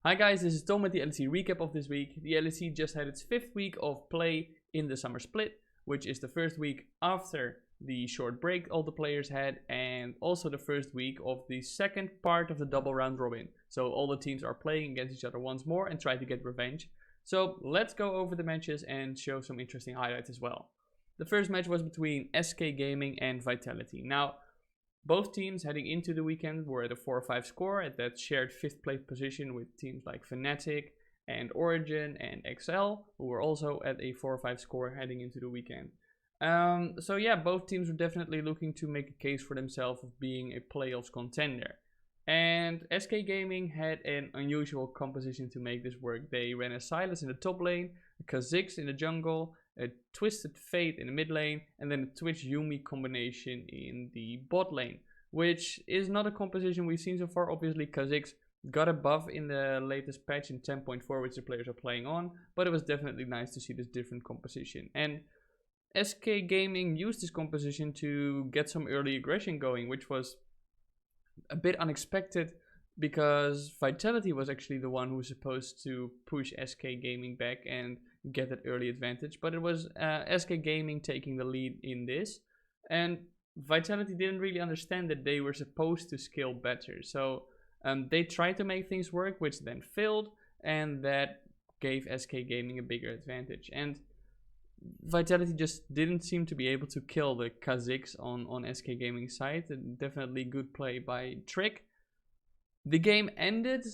Hi guys, this is Tom with the LEC recap of this week. The LEC just had its 5th week of play in the summer split, which is the first week after the short break all the players had, and also the first week of the second part of the double round robin. So all the teams are playing against each other once more and try to get revenge. So let's go over the matches and show some interesting highlights as well. The first match was between SK Gaming and Vitality. Now, both teams heading into the weekend were at a 4-5 score at that shared 5th place position with teams like Fnatic and Origin and XL, who were also at a 4-5 score heading into the weekend. So yeah, both teams were definitely looking to make a case for themselves of being a playoffs contender. And SK Gaming had an unusual composition to make this work. They ran a Sylas in the top lane, a Kha'Zix in the jungle, a Twisted Fate in the mid lane, and then a Twitch Yuumi combination in the bot lane, which is not a composition we've seen so far. Obviously, Kha'Zix got a buff in the latest patch in 10.4, which the players are playing on, but it was definitely nice to see this different composition. And SK Gaming used this composition to get some early aggression going, which was a bit unexpected because Vitality was actually the one who was supposed to push SK Gaming back and get that early advantage, but it was SK Gaming taking the lead in this, and Vitality didn't really understand that they were supposed to scale better. So they tried to make things work, which then failed, and that gave SK Gaming a bigger advantage. And Vitality just didn't seem to be able to kill the Kha'Zix on SK Gaming's side. Definitely good play by Trick. The game ended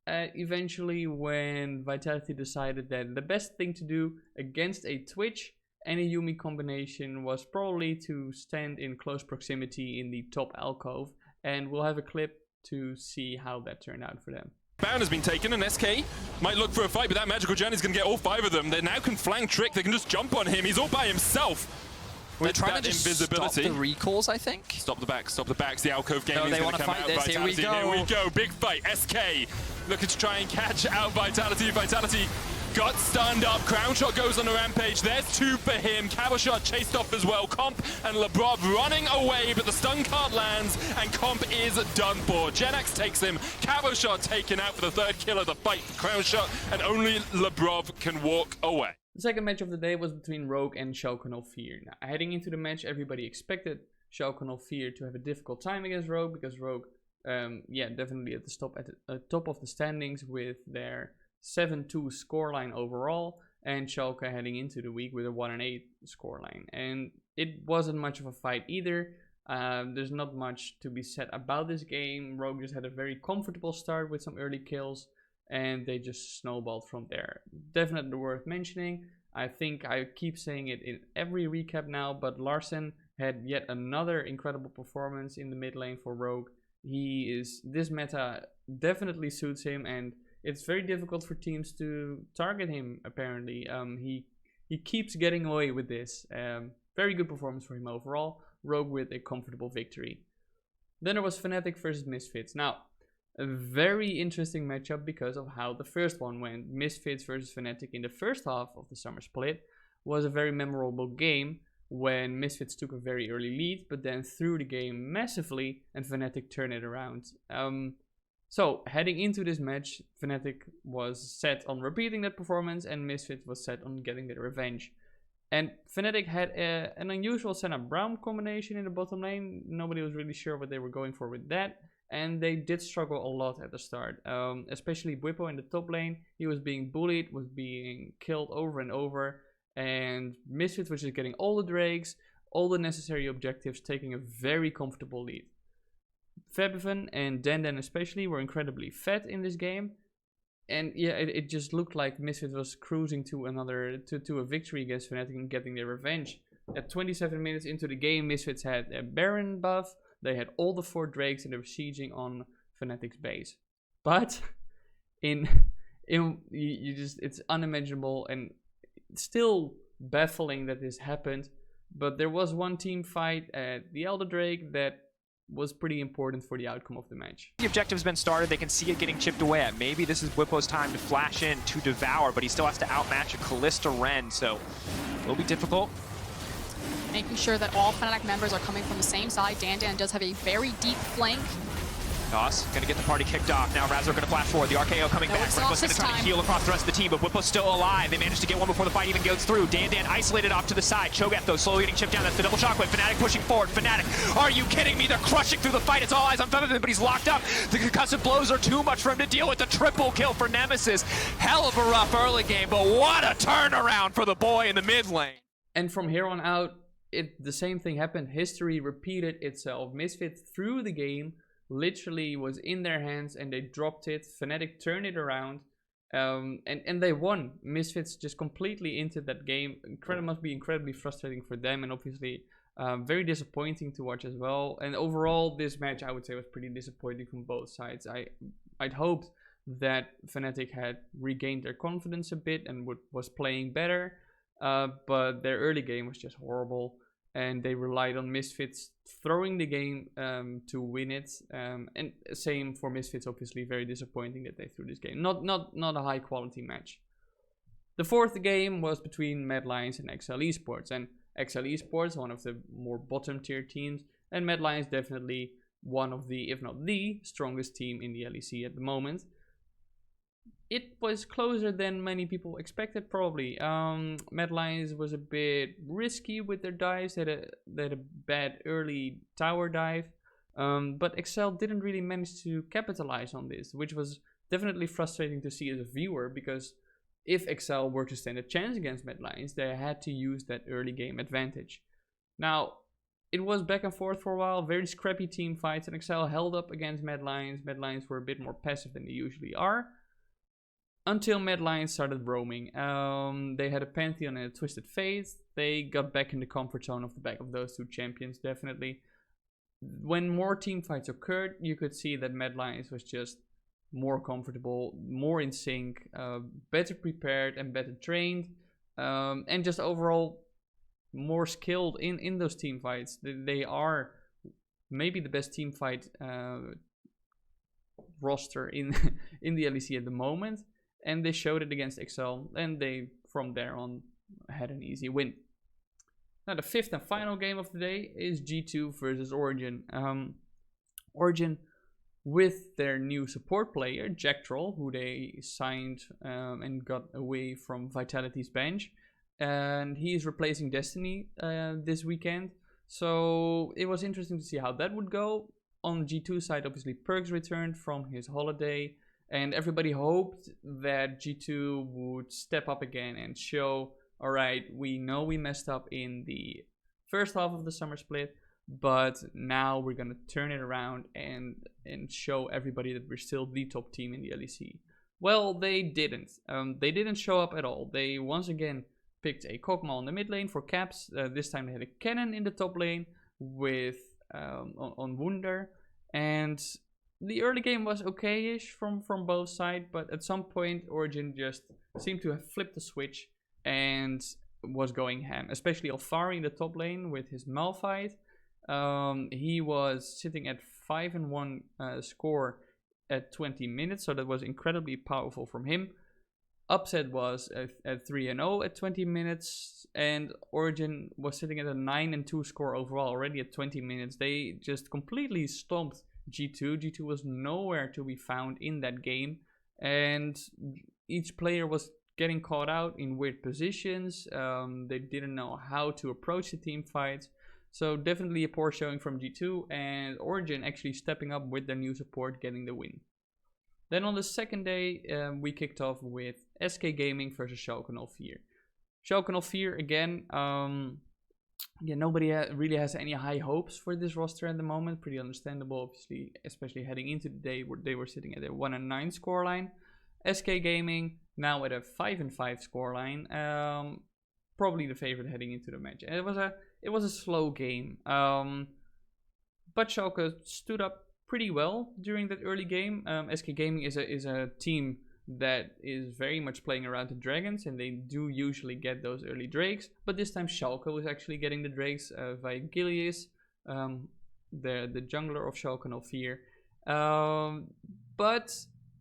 eventually when Vitality decided that the best thing to do against a Twitch and a Yuumi combination was probably to stand in close proximity in the top alcove, and we'll have a clip to see how that turned out for them. Baron has been taken, and SK might look for a fight, but that magical journey is going to get all 5 of them. They now can flank Trick, they can just jump on him, he's all by himself. We're trying to just invisibility. stop the recalls, I think. Stop the backs, the Alcove game is going to come out. This. Vitality, here we go, big fight, SK looking to try and catch out Vitality. Vitality got stunned up, Crown Shot goes on a rampage, there's 2 for him, Cavalry Shot chased off as well, Comp and Lebrov running away, but the stun card lands and Comp is done for. Genax takes him, Cavalry Shot taken out for the 3rd kill of the fight, Crown Shot, and only Lebrov can walk away. The second match of the day was between Rogue and Schalke 04. Now, heading into the match, everybody expected Schalke 04 to have a difficult time against Rogue, because Rogue, definitely at the top of the standings with their 7-2 scoreline overall, and Schalke heading into the week with a 1-8 scoreline. And it wasn't much of a fight either. There's not much to be said about this game. Rogue just had a very comfortable start with some early kills, and they just snowballed from there. Definitely worth mentioning. I think I keep saying it in every recap now, but Larsen had yet another incredible performance in the mid lane for Rogue. This meta definitely suits him, and it's very difficult for teams to target him, apparently. He keeps getting away with this. Very good performance for him overall. Rogue with a comfortable victory. Then there was Fnatic versus Misfits. Now, a very interesting matchup because of how the first one went. Misfits versus Fnatic in the first half of the summer split was a very memorable game when Misfits took a very early lead, but then threw the game massively and Fnatic turned it around. So heading into this match, Fnatic was set on repeating that performance and Misfits was set on getting their revenge. And Fnatic had an unusual Senna Braum combination in the bottom lane. Nobody was really sure what they were going for with that. And they did struggle a lot at the start, especially Bwipo in the top lane. He was being bullied, was being killed over and over, and Misfits was just getting all the Drakes, all the necessary objectives, taking a very comfortable lead. Febiven and Dandan especially were incredibly fed in this game, and yeah, it just looked like Misfits was cruising to a victory against Fnatic and getting their revenge. At 27 minutes into the game, Misfits had a Baron buff. They had all the 4 Drakes and they were sieging on Fnatic's base. But it's unimaginable and still baffling that this happened. But there was one team fight at the Elder Drake that was pretty important for the outcome of the match. The objective's been started, they can see it getting chipped away at. Maybe this is Bwipo's time to flash in to devour, but he still has to outmatch a Callista Ren, so it will be difficult. Making sure that all Fnatic members are coming from the same side. Dandan does have a very deep flank. Nos gonna get the party kicked off. Now Razor gonna flash forward. The RKO coming back. Rainbow's gonna try to heal across the rest of the team, but Whipple's still alive. They managed to get one before the fight even goes through. Dan isolated off to the side. Cho'Gath though slowly getting chipped down. That's the double shockwave. Fnatic pushing forward. Fnatic, are you kidding me? They're crushing through the fight. It's all eyes on Featherman, but he's locked up. The concussive blows are too much for him to deal with. The triple kill for Nemesis. Hell of a rough early game, but what a turnaround for the boy in the mid lane. And from here on out, the same thing happened. History repeated itself. Misfits threw the game, literally was in their hands, and they dropped it. Fnatic turned it around, and they won. Misfits just completely into that game. Must be incredibly frustrating for them, and obviously very disappointing to watch as well. And overall, this match I would say was pretty disappointing from both sides. I'd hoped that Fnatic had regained their confidence a bit and was playing better. But their early game was just horrible, and they relied on Misfits throwing the game to win it. And same for Misfits, obviously very disappointing that they threw this game. Not a high quality match. The fourth game was between Mad Lions and XL Esports, and XL Esports, one of the more bottom tier teams, and Mad Lions definitely one of the, if not the strongest team in the LEC at the moment. It was closer than many people expected, probably. Mad Lions was a bit risky with their dives. They had a bad early tower dive. But XL didn't really manage to capitalize on this, which was definitely frustrating to see as a viewer, because if XL were to stand a chance against Mad Lions, they had to use that early game advantage. Now, it was back and forth for a while, very scrappy team fights, and XL held up against Mad Lions. Mad Lions were a bit more passive than they usually are, until Mad Lions started roaming. They had a Pantheon and a Twisted Fate. They got back in the comfort zone of the back of those two champions, definitely. When more team fights occurred, you could see that Mad Lions was just more comfortable, more in sync, better prepared and better trained, and just overall more skilled in those team fights. They are maybe the best team fight roster in the LEC at the moment. And they showed it against XL, and they, from there on, had an easy win. Now, the fifth and final game of the day is G2 versus Origen. Origen, with their new support player, Jacktroll, who they signed and got away from Vitality's bench. And he is replacing Destiny this weekend. So it was interesting to see how that would go. On G2 side, obviously, Perks returned from his holiday. And everybody hoped that G2 would step up again and show, all right, we know we messed up in the first half of the summer split, but now we're going to turn it around and show everybody that we're still the top team in the LEC. Well, they didn't. They didn't show up at all. They once again picked a Kog'Maw in the mid lane for caps. This time they had a Cannon in the top lane with on Wunder. And the early game was okay-ish from both sides, but at some point Origen just seemed to have flipped the switch and was going ham, especially Alfari in the top lane with his Malphite. He was sitting at 5-1 score at 20 minutes, so that was incredibly powerful from him. Upset was at 3-0 at 20 minutes, and Origen was sitting at a 9-2 score overall already at 20 minutes. They just completely stomped G2. G2 was nowhere to be found in that game, and each player was getting caught out in weird positions. They didn't know how to approach the team fights, so definitely a poor showing from G2, and Origen actually stepping up with their new support, getting the win. Then on the second day, we kicked off with SK Gaming versus Schalke 04. Schalke 04 again. Yeah, nobody really has any high hopes for this roster at the moment. Pretty understandable, obviously, especially heading into the day where they were sitting at a 1-9 scoreline. SK Gaming now at a 5-5 scoreline. Probably the favorite heading into the match. And it was a slow game. But Schalke stood up pretty well during that early game. SK Gaming is a team that is very much playing around the dragons, and they do usually get those early drakes, but this time Schalke was actually getting the drakes via Gilius, the jungler of Schalke 04. But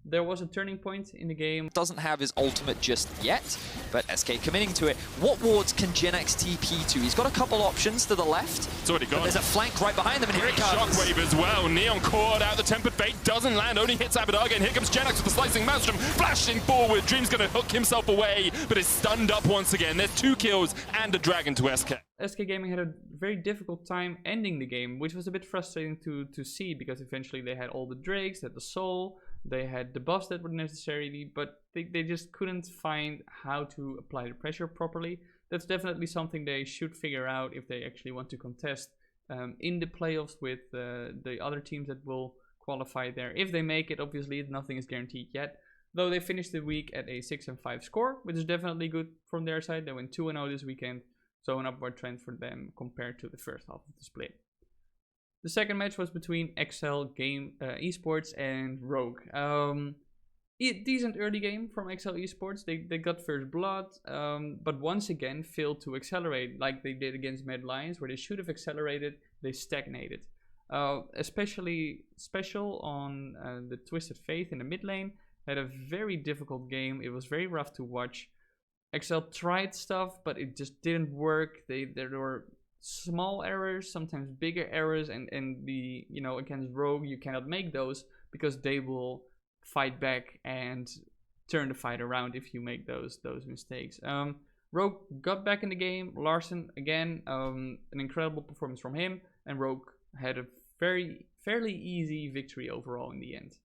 there was a turning point in the game. Doesn't have his ultimate just yet, but SK committing to it. What wards can GenX TP to? He's got a couple options to the left. It's already gone. There's a flank right behind them, and here it comes. Shockwave as well. Neon caught out. The tempered bait doesn't land. Only hits Abadaga, and here comes GenX with the slicing maelstrom, flashing forward. Dream's going to hook himself away, but is stunned up once again. There's 2 kills and a dragon to SK. SK Gaming had a very difficult time ending the game, which was a bit frustrating to see, because eventually they had all the Drakes, they had the Soul, they had the buffs that were necessary, but they just couldn't find how to apply the pressure properly. That's definitely something they should figure out if they actually want to contest in the playoffs with the other teams that will qualify there. If they make it, obviously nothing is guaranteed yet, though they finished the week at a 6-5 score, which is definitely good from their side. They went 2-0 this weekend, so an upward trend for them compared to the first half of the split. The second match was between XL Esports and Rogue. Decent early game from XL Esports. They got first blood, but once again failed to accelerate like they did against Mad Lions, where they should have accelerated. They stagnated. Especially special on the Twisted Faith in the mid lane. Had a very difficult game. It was very rough to watch. XL tried stuff, but it just didn't work. There were small errors, sometimes bigger errors, and the against Rogue you cannot make those because they will fight back and turn the fight around if you make those mistakes. Rogue got back in the game. Larson again, an incredible performance from him, and Rogue had a fairly easy victory overall in the end.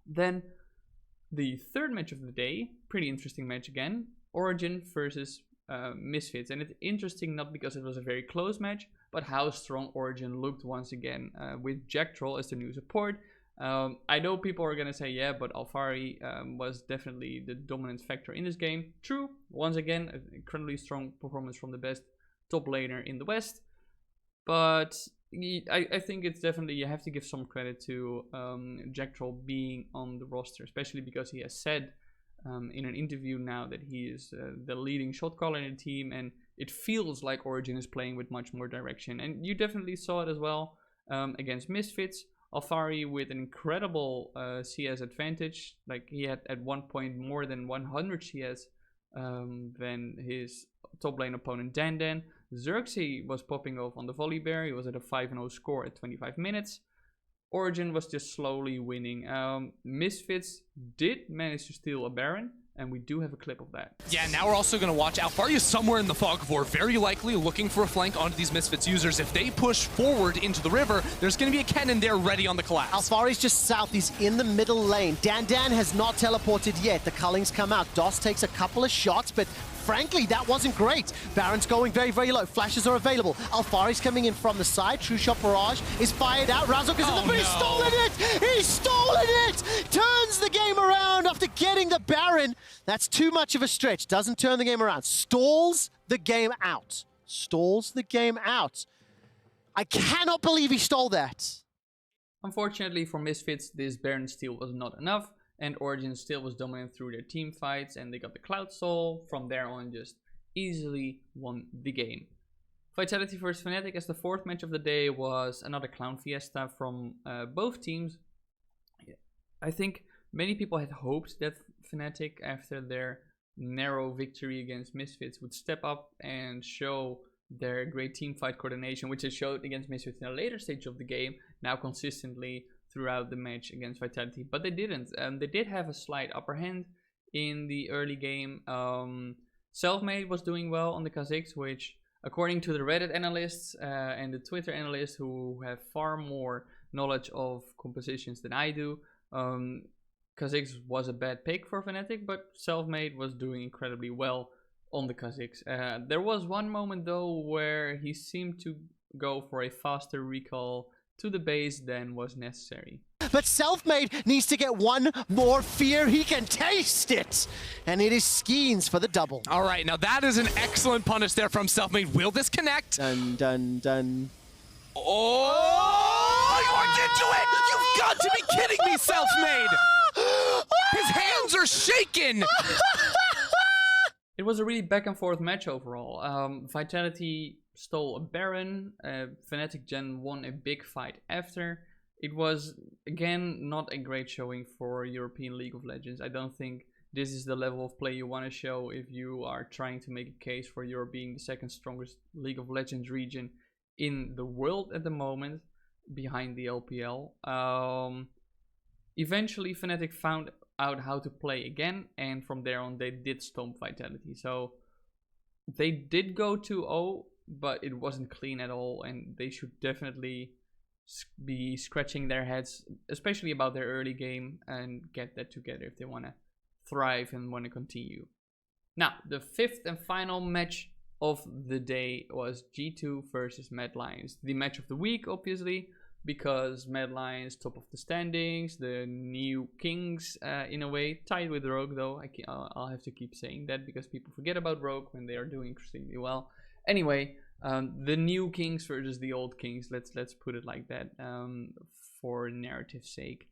Then the third match of the day, pretty interesting match again. Origin versus Misfits, and it's interesting not because it was a very close match, but how strong Origin looked once again with Jack Troll as the new support. I know people are gonna say, yeah, but Alfari was definitely the dominant factor in this game. True, once again, an incredibly strong performance from the best top laner in the West, but I think it's definitely, you have to give some credit to Jack Troll being on the roster, especially because he has said in an interview now that he is the leading shot caller in the team, and it feels like Origin is playing with much more direction, and you definitely saw it as well against Misfits. Alfari with an incredible CS advantage, like he had at one point more than 100 CS than his top lane opponent Dan. Xerxes was popping off on the volley bear. He was at a 5-0 score at 25 minutes. Origin was just slowly winning. Misfits did manage to steal a Baron, and we do have a clip of that. Yeah, now we're also going to watch Alfari is somewhere in the fog of war, very likely looking for a flank onto these Misfits users. If they push forward into the river, there's going to be a cannon there ready on the collapse. Alfari's just south, he's in the middle lane. Dan has not teleported yet. The cullings come out. Dos takes a couple of shots, but frankly, that wasn't great. Baron's going very, very low. Flashes are available. Alfari's coming in from the side. True Shot Barrage is fired out. Razok is in the... But he's stolen it! He's stolen it! Turns the game around after getting the Baron. That's too much of a stretch. Doesn't turn the game around. Stalls the game out. Stalls the game out. I cannot believe he stole that. Unfortunately for Misfits, this Baron steal was not enough, and Origin still was dominant through their team fights, and they got the Cloud Soul. From there on, just easily won the game. Vitality vs Fnatic as the fourth match of the day was another clown fiesta from both teams. I think many people had hoped that Fnatic, after their narrow victory against Misfits, would step up and show their great team fight coordination, which they showed against Misfits in a later stage of the game, now consistently throughout the match against Vitality, but they didn't. They did have a slight upper hand in the early game. Selfmade was doing well on the Kha'Zix, which, according to the Reddit analysts and the Twitter analysts who have far more knowledge of compositions than I do, Kha'Zix was a bad pick for Fnatic, but Selfmade was doing incredibly well on the Kha'Zix. There was one moment though where he seemed to go for a faster recall to the base than was necessary. But Selfmade needs to get one more fear. He can taste it. And it is Skeens for the double. All right, now that is an excellent punish there from Selfmade. Will this connect? Dun, dun, dun. Oh, you are into it! You've got to be kidding me, Selfmade! His hands are shaking! It was a really back and forth match overall. Vitality stole a Baron. Fnatic Gen won a big fight after. it was, again, not a great showing for European League of Legends. I don't think this is the level of play you want to show if you are trying to make a case for Europe being the second strongest League of Legends region in the world at the moment, behind the LPL. Eventually, Fnatic found out how to play again, and from there on, they did stomp Vitality. So they did go 2-0, but it wasn't clean at all, and they should definitely be scratching their heads, especially about their early game, and get that together if they want to thrive and want to continue. Now, the fifth and final match of the day was G2 versus Mad Lions. The match of the week, obviously, because Mad Lions top of the standings, the new kings in a way, tied with Rogue though. I'll have to keep saying that because people forget about Rogue when they are doing extremely well. Anyway, the new kings versus the old kings. Let's put it like that, for narrative's sake.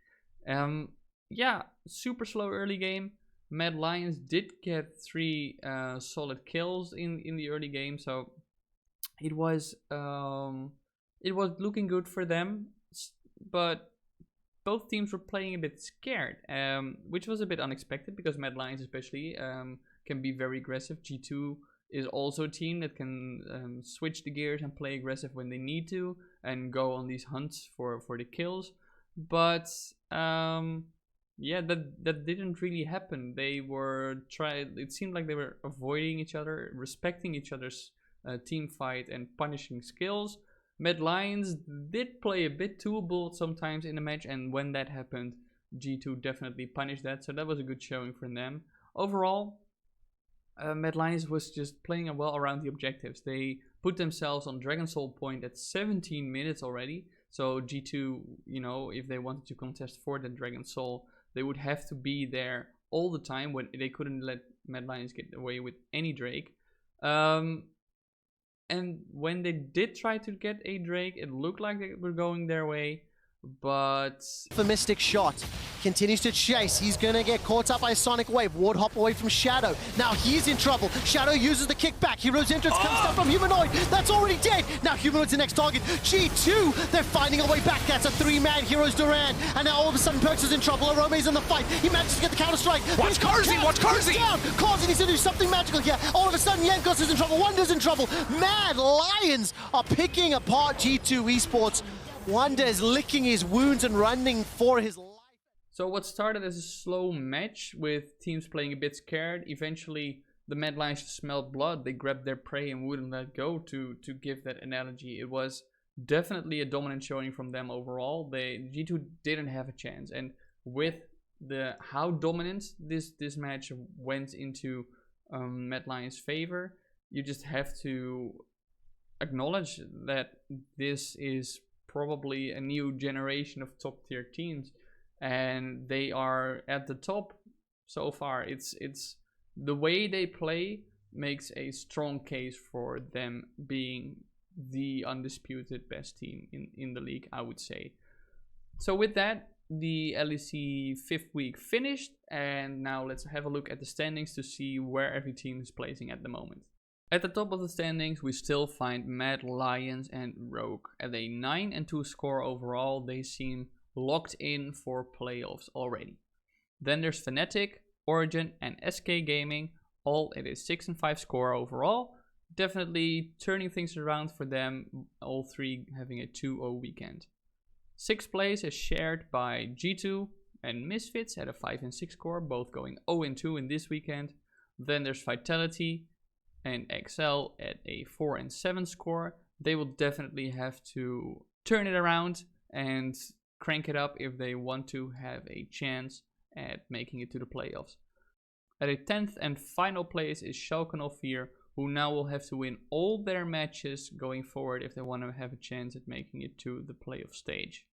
Yeah, super slow early game. Mad Lions did get 3 solid kills in the early game, so it was looking good for them. But both teams were playing a bit scared, which was a bit unexpected because Mad Lions especially can be very aggressive. G2 is also a team that can switch the gears and play aggressive when they need to and go on these hunts for the kills. But yeah, that didn't really happen. They were it seemed like they were avoiding each other, respecting each other's team fight and punishing skills. Mad Lions did play a bit too bold sometimes in the match, and when that happened, G2 definitely punished that, so that was a good showing from them. Overall, Mad Lions was just playing well around the objectives. They put themselves on Dragon Soul point at 17 minutes already, so G2, you know, if they wanted to contest for the Dragon Soul, they would have to be there all the time when they couldn't let Mad Lions get away with any Drake. And when they did try to get a Drake, it looked like they were going their way, but... The Mystic shot continues to chase. He's gonna get caught up by a Sonic Wave. Ward hop away from Shadow. Now he's in trouble. Shadow uses the kickback. Hero's entrance comes down from Humanoid. That's already dead. Now Humanoid's the next target. G2, they're finding a way back. That's a 3-man Heroes Duran. And now all of a sudden Perks is in trouble. Arome's in the fight. He manages to get the counter strike. Watch Karzi, watch Karzi! Karzi needs to do something magical here. All of a sudden Yankos is in trouble. Wonder's in trouble. Mad Lions are picking apart G2 Esports. Wonder is licking his wounds and running for his life. So what started as a slow match with teams playing a bit scared, eventually the Mad Lions smelled blood. They grabbed their prey and wouldn't let go, to give that analogy. It was definitely a dominant showing from them overall. G2 didn't have a chance, and with how dominant this match went into Mad Lions' favor, you just have to acknowledge that this is probably a new generation of top tier teams, and they are at the top so far. It's the way they play makes a strong case for them being the undisputed best team in the league, I would say. So with that, the LEC 5th week finished, and now let's have a look at the standings to see where every team is placing at the moment. At the top of the standings, we still find Mad Lions and Rogue. At a 9-2 score overall, they seem locked in for playoffs already. Then there's Fnatic, Origin, and SK Gaming, all at a 6-5 score overall. Definitely turning things around for them, all three having a 2-0 weekend. 6th place is shared by G2 and Misfits at a 5-6 score, both going 0-2 in this weekend. Then there's Vitality and XL at a 4-7 score. They will definitely have to turn it around and crank it up if they want to have a chance at making it to the playoffs. At a 10th and final place is Schalke 04, who now will have to win all their matches going forward if they want to have a chance at making it to the playoff stage.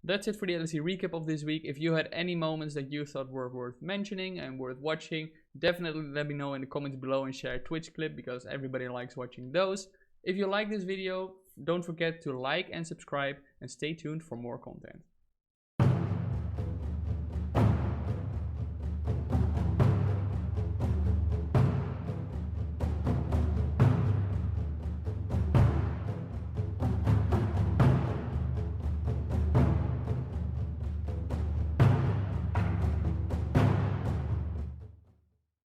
That's it for the LEC recap of this week. If you had any moments that you thought were worth mentioning and worth watching, definitely let me know in the comments below and share a Twitch clip because everybody likes watching those. If you like this video, don't forget to like and subscribe and stay tuned for more content.